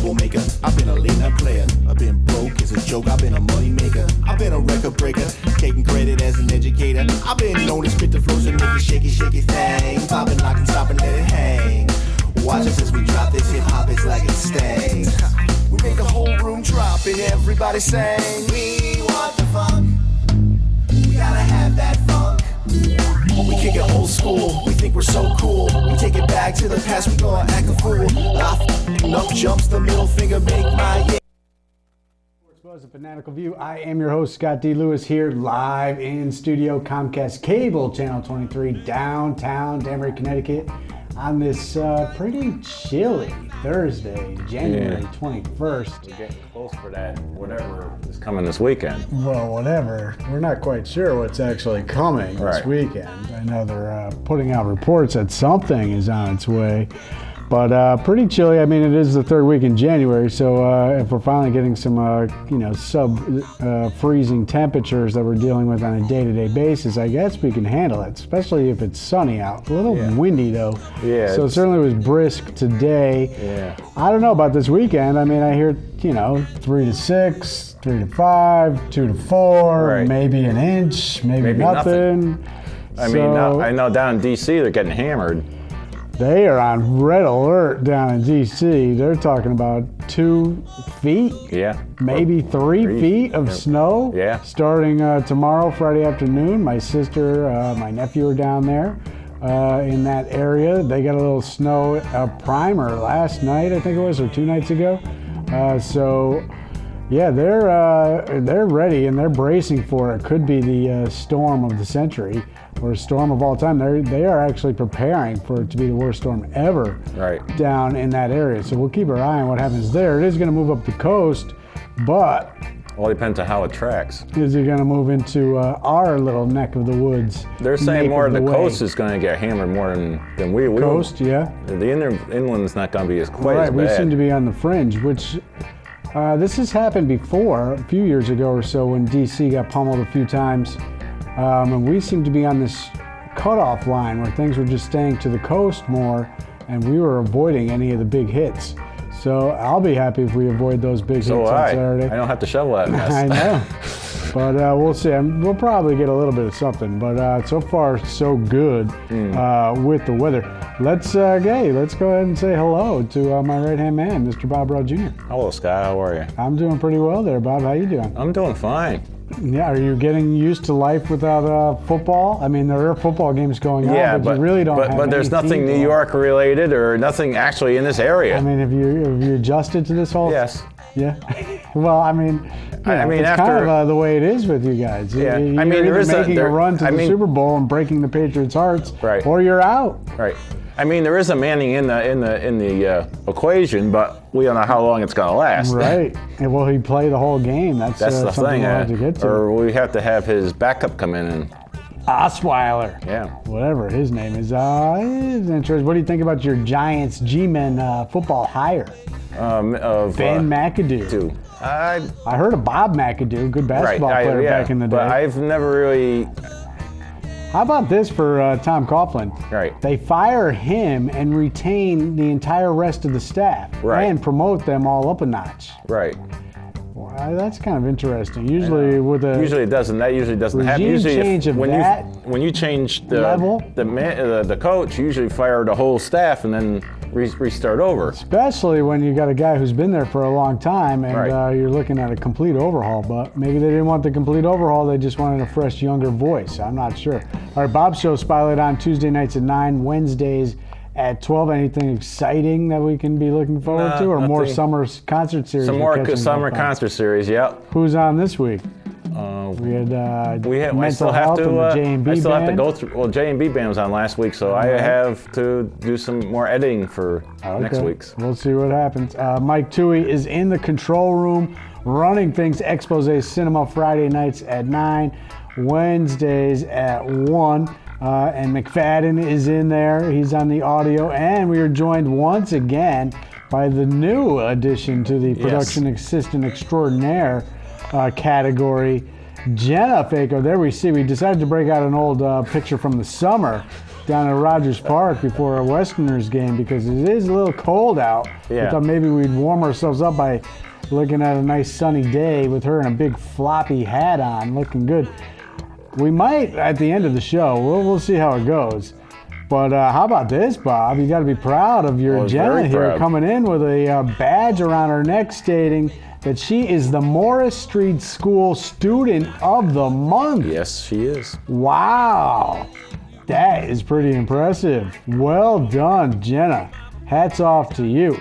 troublemaker. I've been a late-night player. I've been broke as a joke. I've been a money maker. I've been a record breaker, taking credit as an educator. I've been known to spit the flows and make it shaky, shaky thing. Popping, lock, and stop and let it hang. Watch us as we drop this hip-hop, it's like it stings. We make the whole room drop and everybody sing. We want the funk. We gotta have that funk. We kick it old school, we think we're so cool. We take it back to the past, we gonna act a fool. Up jumps the middle finger, make my Sports Buzz, a Fanatical View. I am your host, Scott D. Lewis, here live in studio, Comcast Cable, Channel 23, downtown Danbury, Connecticut, on this pretty chilly Thursday, January 21st. We're getting close for that, whatever is coming this weekend. Well, whatever. We're not quite sure what's actually coming this weekend. I know they're putting out reports that something is on its way. But pretty chilly. I mean, it is the third week in January, so if we're finally getting some, sub-freezing temperatures that we're dealing with on a day-to-day basis, I guess we can handle it, especially if it's sunny out. A little windy, though. Yeah. So it certainly was brisk today. Yeah. I don't know about this weekend. I mean, I hear, 3 to 6, 3 to 5, 2 to 4, maybe an inch, maybe nothing. I know down in D.C. they're getting hammered. They are on red alert down in D.C. They're talking about 2 feet, maybe 3 feet of snow. Yeah. Starting tomorrow, Friday afternoon. My sister, my nephew are down there in that area. They got a little snow primer last night, I think it was, or 2 nights ago. They're ready and they're bracing for it. Could be the storm of the century or storm of all time. They are actually preparing for it to be the worst storm ever down in that area. So we'll keep our eye on what happens there. It is going to move up the coast, but all depends on how it tracks. Is it going to move into our little neck of the woods? They're saying more of the coast is going to get hammered more than we will. Coast, yeah. The inland's not going to be quite as bad. Right, we seem to be on the fringe, which this has happened before, a few years ago or so, when DC got pummeled a few times. And we seem to be on this cutoff line where things were just staying to the coast more, and we were avoiding any of the big hits. So I'll be happy if we avoid those big hits on Saturday. I don't have to shovel that mess. I know. But we'll see. We'll probably get a little bit of something. But so far, so good with the weather. Let's go ahead and say hello to my right-hand man, Mr. Bob Rowe Jr. Hello, Scott. How are you? I'm doing pretty well there, Bob. How you doing? I'm doing fine. Yeah, are you getting used to life without football? I mean, there are football games going on, but you really don't have But there's nothing New York related or nothing actually in this area. I mean, have you adjusted to this whole? Yes. Yeah. Well, I mean, it's after, kind of the way it is with you guys. Yeah. You're either making a run to the Super Bowl and breaking the Patriots' hearts, or you're out. Right. I mean, there is a Manning in the equation, but we don't know how long it's going to last. Right. And will he play the whole game? That's the something thing. we'll have to get to. Or we have to have his backup come in and. Osweiler. Yeah. Whatever his name is. Is interesting. What do you think about your Giants G-Men football hire? Ben McAdoo. I heard of Bob McAdoo, good basketball player back in the day. But I've never really. How about this for Tom Coughlin? Right. They fire him and retain the entire rest of the staff and promote them all up a notch. Right. Well, that's kind of interesting. Usually with a usually it doesn't. That usually doesn't happen. Usually when you change the level, the coach, you usually fire the whole staff and then restart over. Especially when you got a guy who's been there for a long time and you're looking at a complete overhaul. But maybe they didn't want the complete overhaul. They just wanted a fresh, younger voice. I'm not sure. All right, Bob's show Spotlight on Tuesday nights at 9, Wednesdays at 12. Anything exciting that we can be looking forward to, or more summer concert series? Some more summer concert series. Yep. Who's on this week? We had Mental Health and the J&B Band. I still have to go through. Well, J&B Band was on last week, so I have to do some more editing for next week's. We'll see what happens. Mike Toohey is in the control room, running things. Expose Cinema Friday nights at 9, Wednesdays at 1. And McFadden is in there. He's on the audio, and we are joined once again by the new addition to the production assistant extraordinaire category, Jenna Faco. There we see. We decided to break out an old picture from the summer down at Rogers Park before a Westerners game because it is a little cold out. Yeah. We thought maybe we'd warm ourselves up by looking at a nice sunny day with her in a big floppy hat on, looking good. We might at the end of the show. We'll see how it goes. But how about this, Bob? You got to be proud of your Jenna here coming in with a badge around her neck stating that she is the Morris Street School Student of the Month. Yes, she is. Wow. That is pretty impressive. Well done, Jenna. Hats off to you.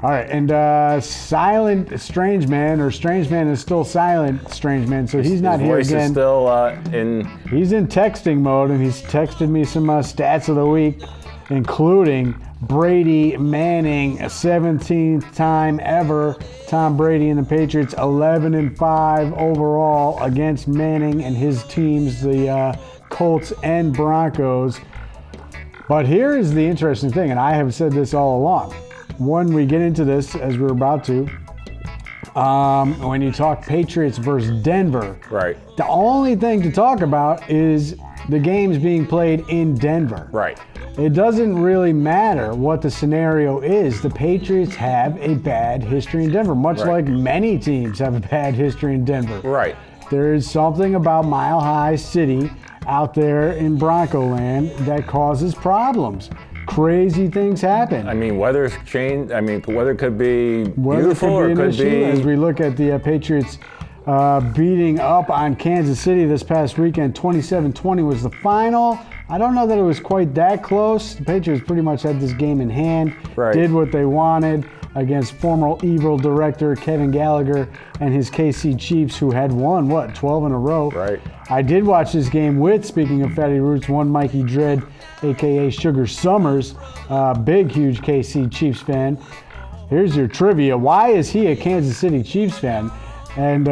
All right, and Silent Strange Man, or Strange Man is still silent, Strange Man, so he's not here again. His voice is still in... He's in texting mode, and he's texted me some stats of the week, including Brady Manning, 17th time ever. Tom Brady and the Patriots, 11-5 overall against Manning and his teams, the Colts and Broncos. But here is the interesting thing, and I have said this all along. When we get into this, as we're about to, when you talk Patriots versus Denver, right, the only thing to talk about is the games being played in Denver. Right. It doesn't really matter what the scenario is. The Patriots have a bad history in Denver, much like many teams have a bad history in Denver. Right. There is something about Mile High City out there in Bronco Land that causes problems. Crazy things happen. I mean, weather's changed. I mean, weather could be beautiful or could be... As we look at the Patriots beating up on Kansas City this past weekend, 27-20 was the final. I don't know that it was quite that close. The Patriots pretty much had this game in hand, did what they wanted against former Evil director Kevin Gallagher and his KC Chiefs, who had won, 12 in a row. Right. I did watch this game with, speaking of Fatty Roots, one Mikey Dredd, a.k.a. Sugar Summers, big, huge KC Chiefs fan. Here's your trivia. Why is he a Kansas City Chiefs fan? And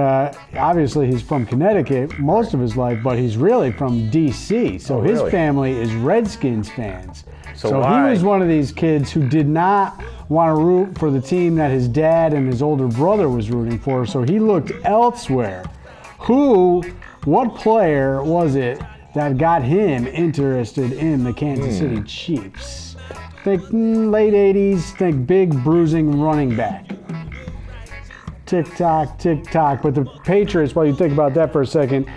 obviously he's from Connecticut most of his life, but he's really from D.C., so his family is Redskins fans. So he was one of these kids who did not want to root for the team that his dad and his older brother was rooting for, so he looked elsewhere. What player was it that got him interested in the Kansas City Chiefs? Think late 80s, think big bruising running back. Tick-tock, tick-tock. But the Patriots, while you think about that for a second,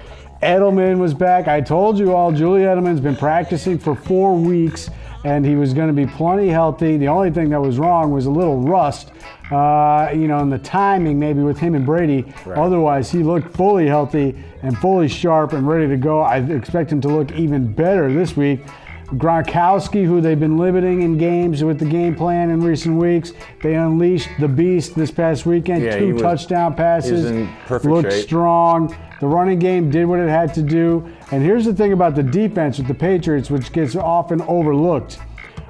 Edelman was back. I told you all, Julian Edelman's been practicing for 4 weeks, and he was going to be plenty healthy. The only thing that was wrong was a little rust, in the timing maybe with him and Brady. Right. Otherwise, he looked fully healthy and fully sharp and ready to go. I expect him to look even better this week. Gronkowski, who they've been limiting in games with the game plan in recent weeks, they unleashed the beast this past weekend. Yeah, 2 touchdown passes. He was in perfect looked shape. Strong. The running game did what it had to do. And here's the thing about the defense with the Patriots, which gets often overlooked.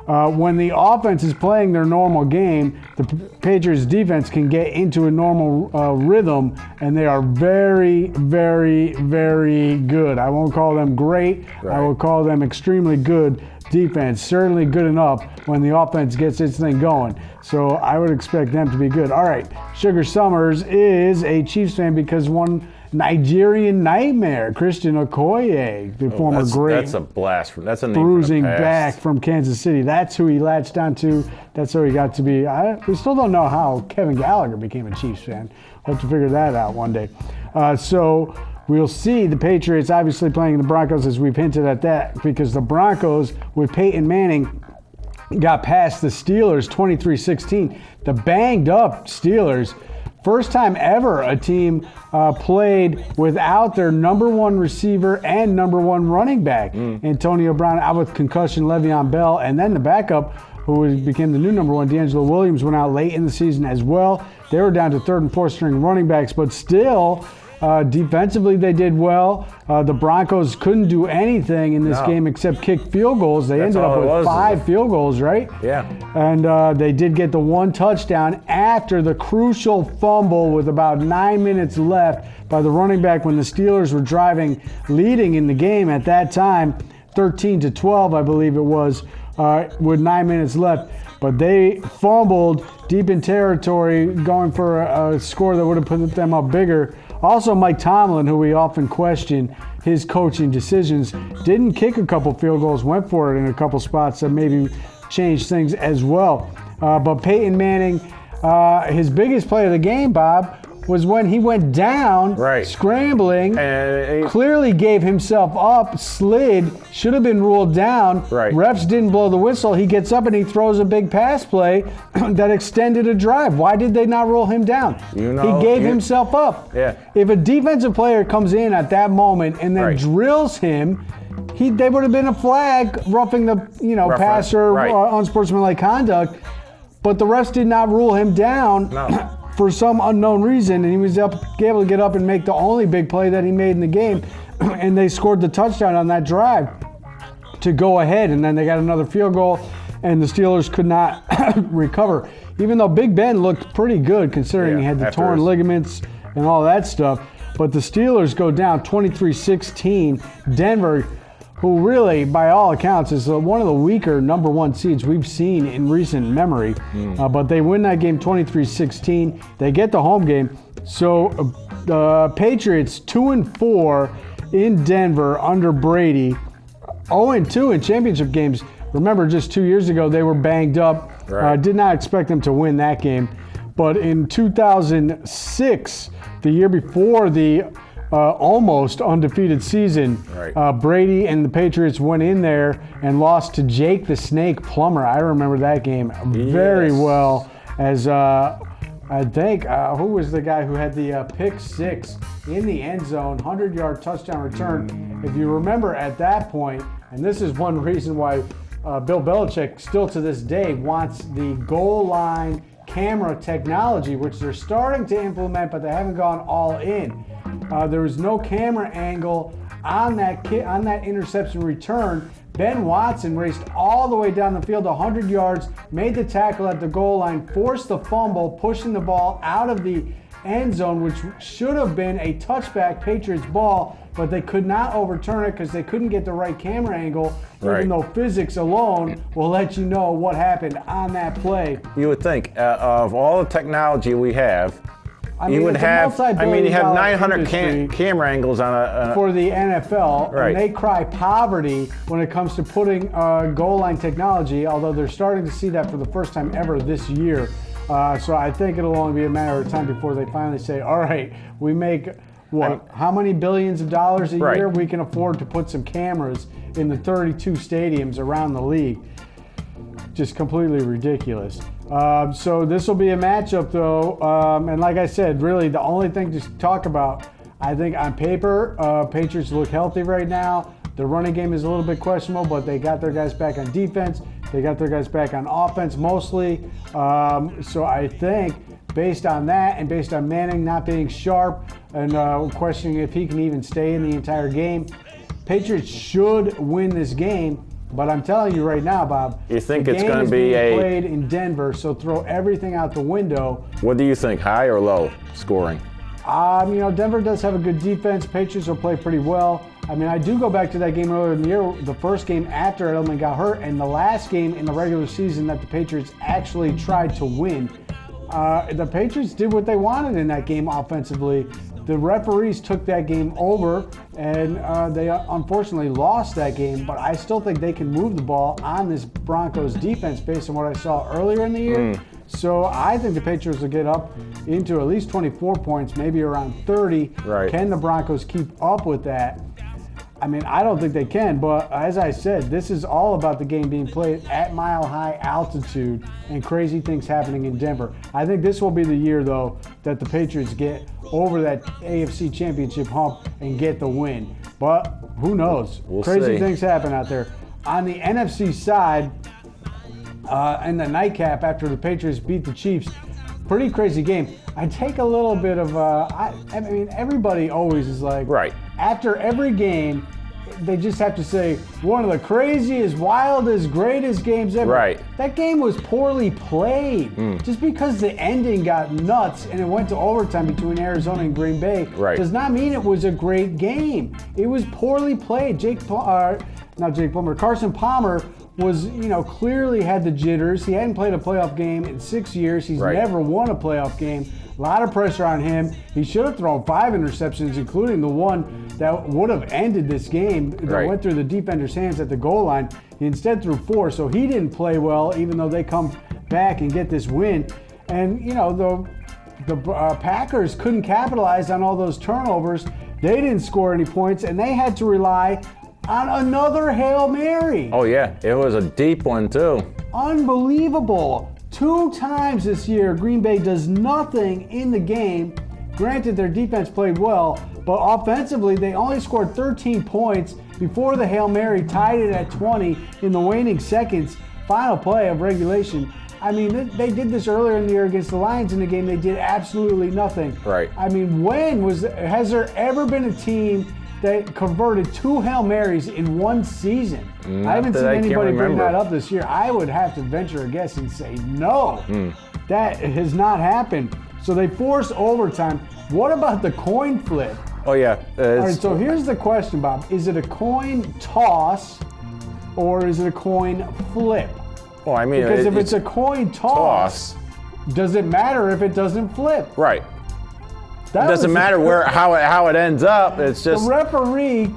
When the offense is playing their normal game, the Patriots defense can get into a normal rhythm, and they are very, very, very good. I won't call them great. Right. I will call them extremely good defense. Certainly good enough when the offense gets its thing going. So I would expect them to be good. All right, Sugar Summers is a Chiefs fan because one Nigerian nightmare, Christian Okoye, the former great. That's a blast. That's a name bruising from the past. back from Kansas City. That's who he latched onto. That's how he got to be. We still don't know how Kevin Gallagher became a Chiefs fan. We'll have to figure that out one day. So we'll see the Patriots obviously playing the Broncos, as we've hinted at that, because the Broncos with Peyton Manning got past the Steelers 23-16. The banged up Steelers. First time ever a team played without their number one receiver and number one running back. Antonio Brown out with concussion, Le'Veon Bell, and then the backup, who became the new number one, D'Angelo Williams, went out late in the season as well. They were down to third and fourth string running backs, but still, defensively they did well. The Broncos couldn't do anything in this game except kick field goals. They ended up with 5 field goals, right? Yeah. And they did get the 1 touchdown after the crucial fumble with about 9 minutes left by the running back when the Steelers were leading in the game at that time, 13-12, I believe it was, with 9 minutes left. But they fumbled deep in territory, going for a score that would have put them up bigger Also, Mike Tomlin, who we often question his coaching decisions, didn't kick a couple field goals, went for it in a couple spots that maybe changed things as well. But Peyton Manning, his biggest play of the game, Bob, was when he went down, scrambling, and clearly gave himself up, slid, should have been ruled down. Right. Refs didn't blow the whistle. He gets up and he throws a big pass play that extended a drive. Why did they not rule him down? You know, he gave himself up. Yeah. If a defensive player comes in at that moment and then drills him, they would have been a flag roughing the passer, unsportsmanlike conduct. But the refs did not rule him down. No. For some unknown reason, and he was able to get up and make the only big play that he made in the game, and they scored the touchdown on that drive to go ahead, and then they got another field goal, and the Steelers could not recover. Even though Big Ben looked pretty good considering he had the torn ligaments and all that stuff, but the Steelers go down 23-16. Denver, who really, by all accounts, is one of the weaker number one seeds we've seen in recent memory. But they win that game 23-16. They get the home game. So the Patriots 2-4 in Denver under Brady. 0-2 in championship games. Remember, just 2 years ago, they were banged up. Did not expect them to win that game. But in 2006, the year before the almost undefeated season, Brady and the Patriots went in there and lost to Jake the Snake Plummer. I remember that game very well, as I think, who was the guy who had the pick six in the end zone, 100-yard touchdown return. If you remember at that point, and this is one reason why Bill Belichick still to this day wants the goal line camera technology, which they're starting to implement, but they haven't gone all in. There was no camera angle on that interception return. Ben Watson raced all the way down the field, 100 yards, made the tackle at the goal line, forced the fumble, pushing the ball out of the end zone, which should have been a touchback Patriots ball, but they could not overturn it because they couldn't get the right camera angle, even though physics alone will let you know what happened on that play. You would think of all the technology we have, you would have 900 camera angles on a for the NFL, and they cry poverty when it comes to putting goal line technology, although they're starting to see that for the first time ever this year. So I think it'll only be a matter of time before they finally say, all right, we make how many billions of dollars a year? We can afford to put some cameras in the 32 stadiums around the league. Just completely ridiculous. So this will be a matchup, though, and like I said, really the only thing to talk about, I think on paper, Patriots look healthy right now. The running game is a little bit questionable, but they got their guys back on defense. They got their guys back on offense mostly. So I think based on that and based on Manning not being sharp and questioning if he can even stay in the entire game, Patriots should win this game. But I'm telling you right now, Bob, you think the it's game going to is be being played in Denver, so throw everything out the window. What do you think, high or low scoring? Denver does have a good defense. Patriots will play pretty well. I mean, I do go back to that game earlier in the year, the first game after Edelman got hurt, and the last game in the regular season that the Patriots actually tried to win. The Patriots did what they wanted in that game offensively. The referees took that game over, and they unfortunately lost that game, but I still think they can move the ball on this Broncos defense based on what I saw earlier in the year. So I think the Patriots will get up into at least 24 points, maybe around 30. Can the Broncos keep up with that? I mean, I don't think they can, but as I said, this is all about the game being played at mile-high altitude and crazy things happening in Denver. I think this will be the year, though, that the Patriots get over that AFC Championship hump and get the win. But who knows? Crazy things happen out there. On the NFC side, in the nightcap after the Patriots beat the Chiefs, pretty crazy game. I take a little bit of, I mean, everybody always is like, after every game, they just have to say, one of the craziest, wildest, greatest games ever. That game was poorly played. Just because the ending got nuts and it went to overtime between Arizona and Green Bay does not mean it was a great game. It was poorly played. Carson Palmer was, clearly had the jitters. He hadn't played a playoff game in 6 years. He's never won a playoff game. A lot of pressure on him. He should have thrown 5 interceptions, including the one that would have ended this game that went through the defender's hands at the goal line. He instead threw 4, so he didn't play well, even though they come back and get this win. And, the Packers couldn't capitalize on all those turnovers. They didn't score any points, and they had to rely on another Hail Mary. Oh, yeah. It was a deep one, too. Unbelievable. 2 times this year, Green Bay does nothing in the game. Granted, their defense played well, but offensively, they only scored 13 points before the Hail Mary tied it at 20 in the waning seconds, final play of regulation. I mean, they did this earlier in the year against the Lions in the game. They did absolutely nothing. Right. I mean, has there ever been a team that converted 2 Hail Marys in one season? I haven't seen anybody bring that up this year. I would have to venture a guess and say no. That has not happened. So they forced overtime. What about the coin flip? Oh, yeah. All right, so here's the question, Bob. Is it a coin toss or is it a coin flip? Well, I mean, because if it's a coin toss, does it matter if it doesn't flip? Right. It doesn't matter how it ends up. It's just the referee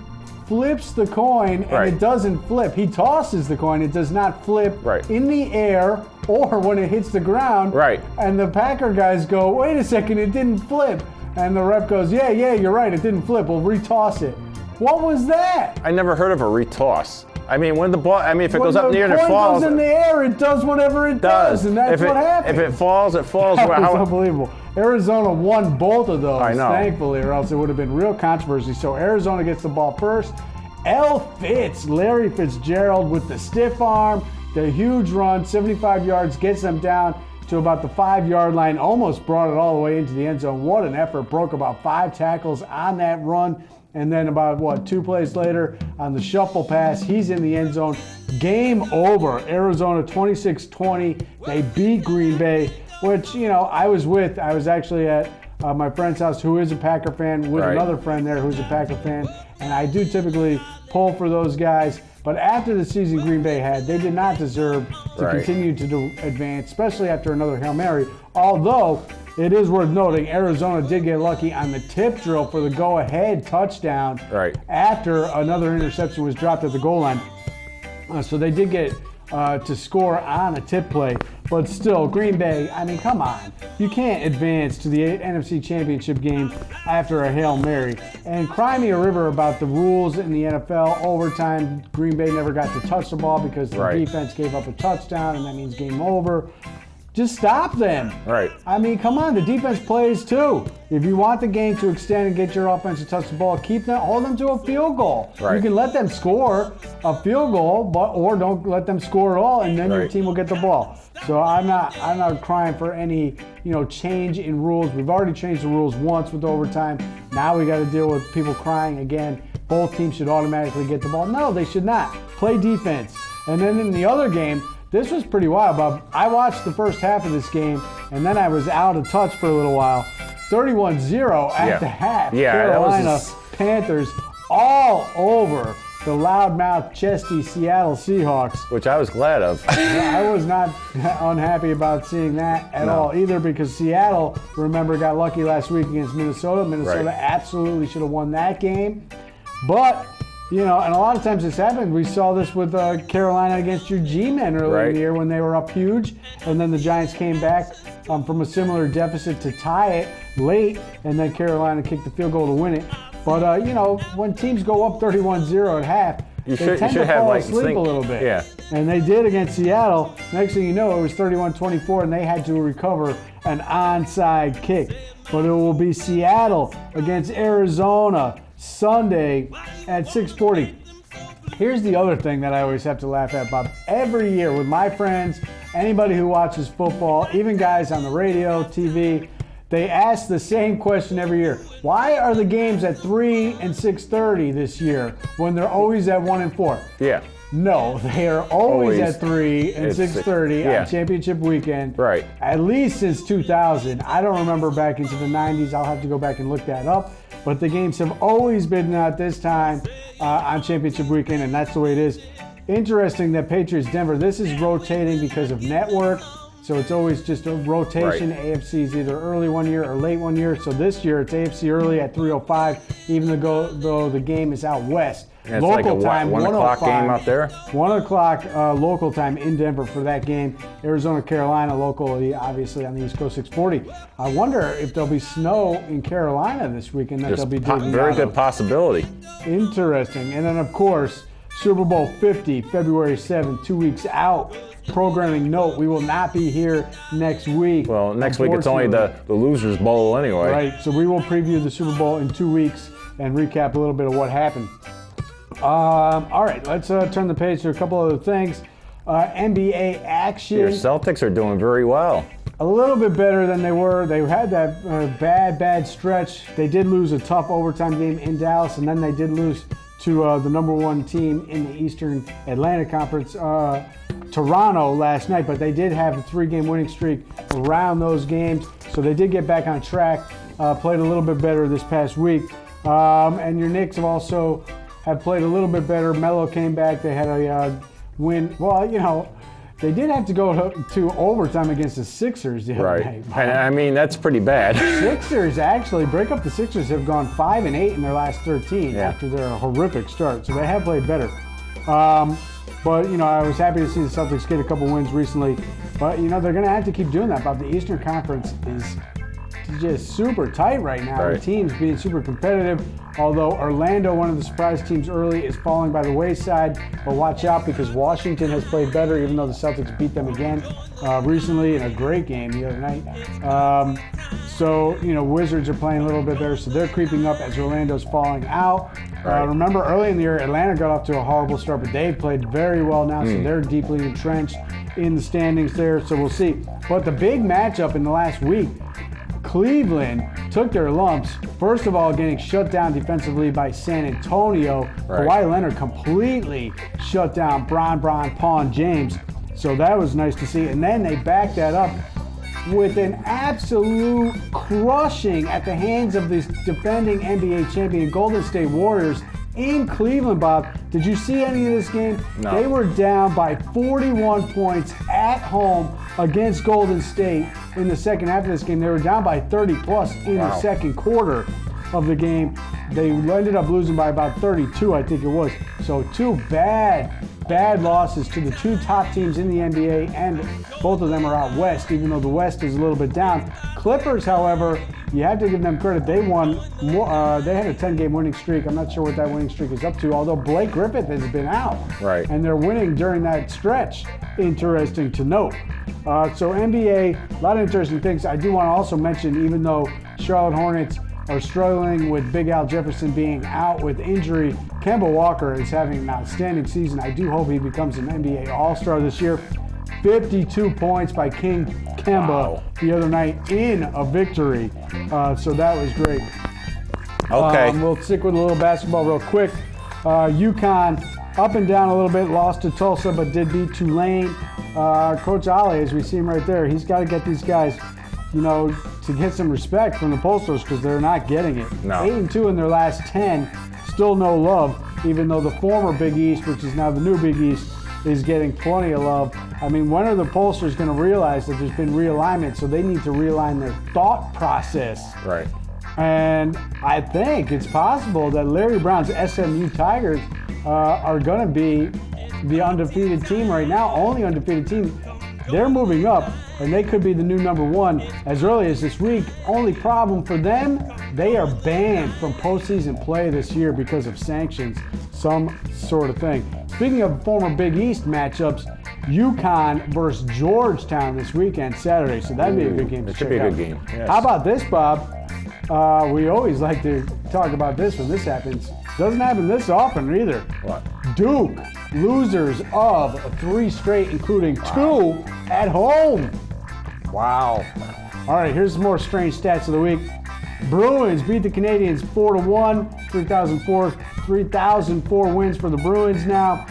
flips the coin and it doesn't flip. He tosses the coin. It does not flip in the air or when it hits the ground. Right. And the Packer guys go, wait a second, it didn't flip. And the ref goes, yeah, you're right, it didn't flip. We'll retoss it. What was that? I never heard of a retoss. I mean, when the ball, if it goes up near and it falls. When the coin goes in the air, it does whatever it does, and that's what happened. If it falls, it falls. That was unbelievable. Arizona won both of those, I know. Thankfully, or else it would have been real controversy. So Arizona gets the ball first. Larry Fitzgerald with the stiff arm, the huge run, 75 yards, gets them down to about the 5-yard line, almost brought it all the way into the end zone. What an effort. Broke about 5 tackles on that run. And then about, 2 plays later on the shuffle pass, he's in the end zone. Game over. Arizona 26-20. They beat Green Bay, which, I was actually at my friend's house who is a Packer fan with another friend there who's a Packer fan. And I do typically pull for those guys. But after the season Green Bay had, they did not deserve to continue to advance, especially after another Hail Mary. Although, it is worth noting, Arizona did get lucky on the tip drill for the go-ahead touchdown after another interception was dropped at the goal line. So they did get to score on a tip play. But still, Green Bay, come on. You can't advance to the NFC Championship game after a Hail Mary. And cry me a river about the rules in the NFL. Overtime, Green Bay never got to touch the ball because the defense gave up a touchdown, and that means game over. Just stop them. Right. Come on, the defense plays too. If you want the game to extend and get your offense to touch the ball, hold them to a field goal. Right. You can let them score a field goal, or don't let them score at all, and then your team will get the ball. So I'm not crying for any change in rules. We've already changed the rules once with overtime. Now we got to deal with people crying again. Both teams should automatically get the ball. No, they should not. Play defense. And then in the other game, this was pretty wild, Bob. I watched the first half of this game, and then I was out of touch for a little while. 31-0 at the half. Carolina Panthers all over the loudmouth, chesty Seattle Seahawks. Which I was glad of. I was not unhappy about seeing that at all either, because Seattle, remember, got lucky last week against Minnesota. Minnesota absolutely should have won that game. But and a lot of times this happened. We saw this with Carolina against your G-Men earlier in the year when they were up huge, and then the Giants came back from a similar deficit to tie it late, and then Carolina kicked the field goal to win it. But, when teams go up 31-0 at half, they tend to fall asleep a little bit. Yeah. And they did against Seattle. Next thing you know, it was 31-24, and they had to recover an onside kick. But it will be Seattle against Arizona Sunday at 6:40. Here's the other thing that I always have to laugh at, Bob. Every year with my friends, anybody who watches football, even guys on the radio, TV, they ask the same question every year. Why are the games at 3 and 6:30 this year when they're always at 1 and 4? Yeah. No, they are always at 3 and 6:30 on championship weekend. Right. At least since 2000. I don't remember back into the 90s. I'll have to go back and look that up. But the games have always been at this time on championship weekend, and that's the way it is. Interesting that Patriots-Denver, this is rotating because of network. So it's always just a rotation. Right. AFC is either early one year or late one year. So this year it's AFC early at 3:05, even though the game is out west. And it's local like a time, 1 o'clock game out there? 1 o'clock local time in Denver for that game. Arizona, Carolina, locally, obviously on the East Coast, 6:40. I wonder if there'll be snow in Carolina this weekend that they'll be digging very good possibility. Interesting. And then, of course, Super Bowl 50, February 7th, 2 weeks out. Programming note, we will not be here next week. Well, next week it's only the Losers Bowl anyway. Right, so we will preview the Super Bowl in 2 weeks and recap a little bit of what happened. All right, let's turn the page to a couple other things. NBA action. Your Celtics are doing very well. A little bit better than they were. They had that bad stretch. They did lose a tough overtime game in Dallas, and then they did lose to the number one team in the Eastern Atlantic Conference, Toronto, last night. But they did have a 3-game winning streak around those games, so they did get back on track, played a little bit better this past week. And your Knicks have played a little bit better. Melo came back. They had a win. Well, they did have to go to overtime against the Sixers the other night. And I mean, that's pretty bad. Sixers, actually, the Sixers have gone 5-8 in their last 13 after their horrific start. So they have played better. But, I was happy to see the Celtics get a couple wins recently. But, they're going to have to keep doing that. But the Eastern Conference is just super tight right now. Right. The teams being super competitive. Although Orlando, one of the surprise teams early, is falling by the wayside. But watch out because Washington has played better, even though the Celtics beat them again recently in a great game the other night. So, Wizards are playing a little bit better, so they're creeping up as Orlando's falling out. Right. Remember, early in the year, Atlanta got off to a horrible start, but they've played very well now, so they're deeply entrenched in the standings there, so we'll see. But the big matchup in the last week, Cleveland took their lumps. First of all, getting shut down defensively by San Antonio. Right. Kawhi Leonard completely shut down Pawn James. So that was nice to see. And then they backed that up with an absolute crushing at the hands of this defending NBA champion Golden State Warriors in Cleveland, Bob. Did you see any of this game? No. They were down by 41 points at home against Golden State in the second half of this game. They were down by 30 plus in the second quarter of the game. They ended up losing by about 32, I think it was. So 2 bad losses to the 2 top teams in the NBA, and both of them are out west, even though the West is a little bit down. Clippers, however, you have to give them credit. They won more. They had a 10-game winning streak. I'm not sure what that winning streak is up to, although Blake Griffin has been out. Right. And they're winning during that stretch. Interesting to note. So NBA, a lot of interesting things. I do want to also mention, even though Charlotte Hornets are struggling with Big Al Jefferson being out with injury, Kemba Walker is having an outstanding season. I do hope he becomes an NBA All-Star this year. 52 points by King Kemba the other night in a victory. So that was great. Okay. We'll stick with a little basketball real quick. UConn up and down a little bit, lost to Tulsa, but did beat Tulane. Coach Ali, as we see him right there, he's got to get these guys, to get some respect from the pollsters because they're not getting it. No. 8-2 in their last 10, still no love, even though the former Big East, which is now the new Big East, is getting plenty of love. I mean, when are the pollsters going to realize that there's been realignment? So they need to realign their thought process. Right. And I think it's possible that Larry Brown's SMU Tigers are going to be the undefeated team right now, only undefeated team. They're moving up, and they could be the new number 1 as early as this week. Only problem for them, they are banned from postseason play this year because of sanctions, some sort of thing. Speaking of former Big East matchups, UConn versus Georgetown this weekend, Saturday. So that'd be a good game to check out. It should be a good game. Yes. How about this, Bob? We always like to talk about this when this happens. Doesn't happen this often either. What? Duke, losers of 3 straight, including 2 at home. Wow. All right, here's some more strange stats of the week. Bruins beat the Canadians 4-1, 3,004 wins for the Bruins now.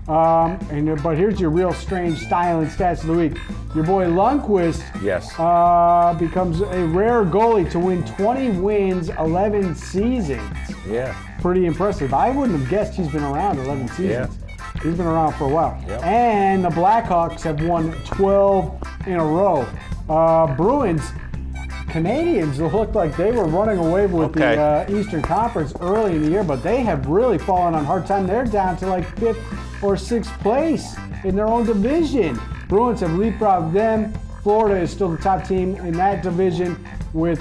But here's your real strange style and stats of the week. Your boy Lundqvist becomes a rare goalie to win 20 wins, 11 seasons. Yeah. Pretty impressive. I wouldn't have guessed he's been around 11 seasons. Yeah. He's been around for a while. Yep. And the Blackhawks have won 12 in a row. Bruins, Canadians looked like they were running away with the Eastern Conference early in the year, but they have really fallen on hard time. They're down to like 5th or 6th place in their own division. Bruins have leapfrogged them. Florida is still the top team in that division with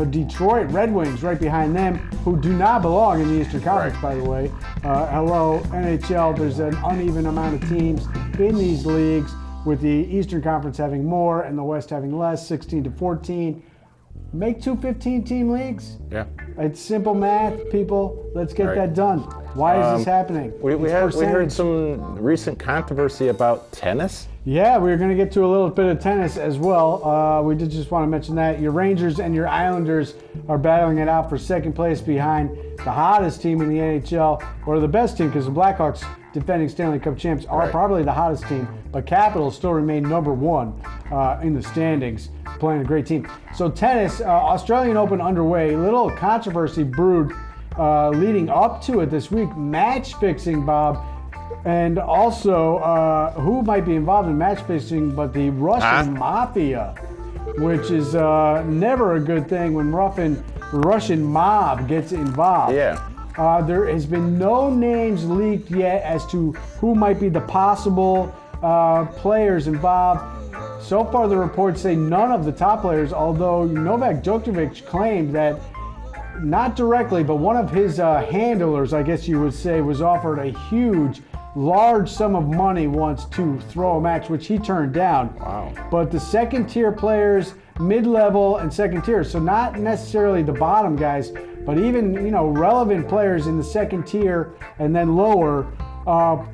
Detroit Red Wings right behind them, who do not belong in the Eastern Conference, by the way. Hello, NHL. There's an uneven amount of teams in these leagues, with the Eastern Conference having more and the West having less, 16 to 14. Make 2 15-team leagues. Yeah. It's simple math, people. Let's get that done. Why is this happening? We heard some recent controversy about tennis. Yeah, we're going to get to a little bit of tennis as well. We did just want to mention that. Your Rangers and your Islanders are battling it out for second place behind the hottest team in the NHL, or the best team, because the Blackhawks, defending Stanley Cup champs, are probably the hottest team, but Capitals still remain number 1 in the standings, playing a great team. So tennis, Australian Open underway. Little controversy brewed leading up to it this week. Match fixing, Bob. And also, who might be involved in match fixing but the Russian mafia, which is never a good thing when Russian mob gets involved. Yeah. There has been no names leaked yet as to who might be the possible players involved. So far, the reports say none of the top players, although Novak Djokovic claimed that, not directly, but one of his handlers, I guess you would say, was offered a large sum of money once to throw a match, which he turned down. Wow. But the second tier players, mid-level and second tier, so not necessarily the bottom guys, but even, relevant players in the second tier and then lower,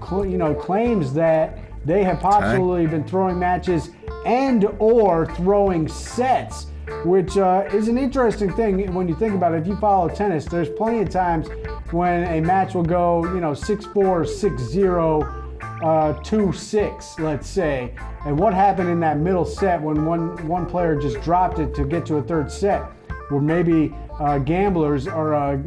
claims that they have possibly been throwing matches and or throwing sets, which is an interesting thing when you think about it. If you follow tennis, there's plenty of times when a match will go, 6-4, 6-0, 2-6, let's say. And what happened in that middle set when one player just dropped it to get to a third set, where maybe gamblers are,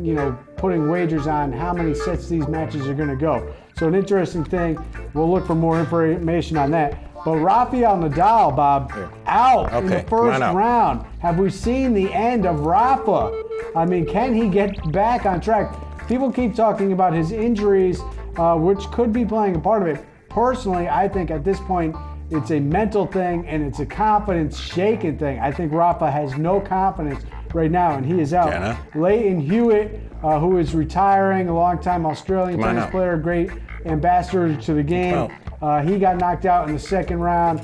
putting wagers on how many sets these matches are going to go. So an interesting thing. We'll look for more information on that. But Rafael Nadal, Bob, out in the first round. Have we seen the end of Rafa? I mean, can he get back on track? People keep talking about his injuries, which could be playing a part of it. Personally, I think at this point, it's a mental thing and it's a confidence-shaken thing. I think Rafa has no confidence right now, and he is out. Jenna. Leighton Hewitt, who is retiring, a longtime Australian tennis player, great ambassador to the game. He got knocked out in the second round.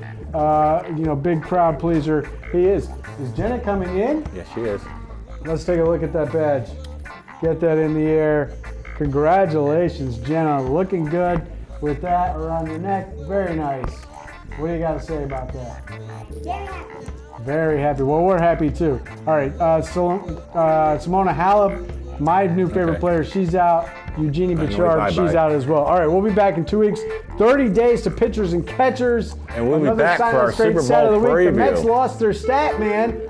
Big crowd pleaser. He is. Is Jenna coming in? Yes, she is. Let's take a look at that badge. Get that in the air. Congratulations, Jenna. Looking good with that around your neck. Very nice. What do you got to say about that? Very happy. Very happy. Well, we're happy too. All right. Simona Halep, my new favorite player, she's out. Eugenie Bouchard, she's out as well. All right, we'll be back in 2 weeks. 30 days to pitchers and catchers. And we'll be back for our Super Bowl preview. The Mets lost their stat man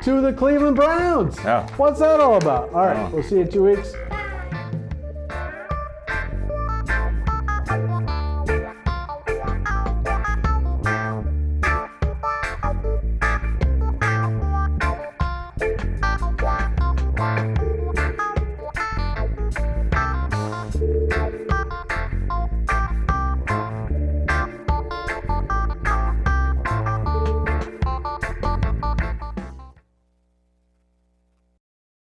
to the Cleveland Browns. Yeah. What's that all about? All right, we'll see you in 2 weeks.